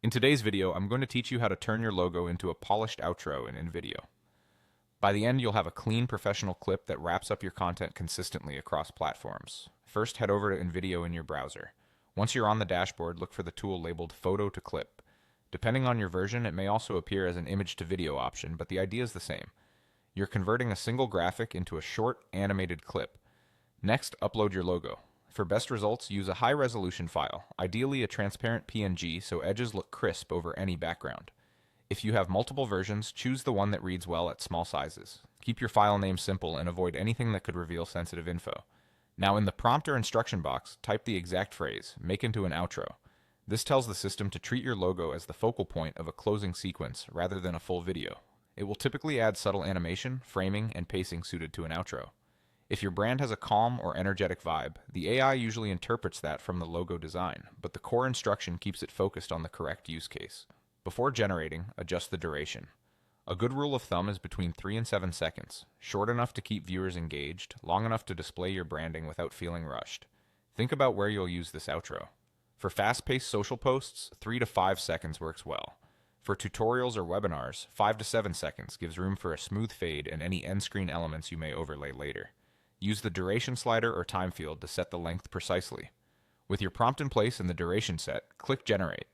In today's video, I'm going to teach you how to turn your logo into a polished outro in InVideo. By the end, you'll have a clean professional clip that wraps up your content consistently across platforms. First, head over to InVideo in your browser. Once you're on the dashboard, look for the tool labeled Photo to Clip. Depending on your version, it may also appear as an image to video option, but the idea is the same. You're converting a single graphic into a short, animated clip. Next, upload your logo. For best results, use a high-resolution file, ideally a transparent PNG so edges look crisp over any background. If you have multiple versions, choose the one that reads well at small sizes. Keep your file name simple and avoid anything that could reveal sensitive info. Now in the prompt or instruction box, type the exact phrase, make into an outro. This tells the system to treat your logo as the focal point of a closing sequence rather than a full video. It will typically add subtle animation, framing, and pacing suited to an outro. If your brand has a calm or energetic vibe, the AI usually interprets that from the logo design, but the core instruction keeps it focused on the correct use case. Before generating, adjust the duration. A good rule of thumb is between 3 and 7 seconds, short enough to keep viewers engaged, long enough to display your branding without feeling rushed. Think about where you'll use this outro. For fast-paced social posts, 3 to 5 seconds works well. For tutorials or webinars, 5 to 7 seconds gives room for a smooth fade and any end screen elements you may overlay later. Use the duration slider or time field to set the length precisely. With your prompt in place and the duration set, click Generate.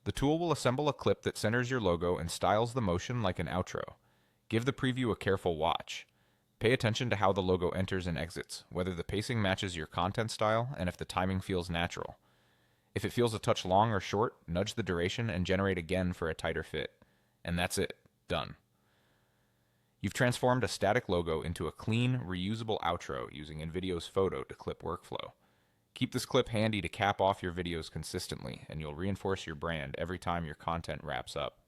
The tool will assemble a clip that centers your logo and styles the motion like an outro. Give the preview a careful watch. Pay attention to how the logo enters and exits, whether the pacing matches your content style, and if the timing feels natural. If it feels a touch long or short, nudge the duration and generate again for a tighter fit. And that's it. Done. You've transformed a static logo into a clean, reusable outro using InVideo's Photo to Clip workflow. Keep this clip handy to cap off your videos consistently, and you'll reinforce your brand every time your content wraps up.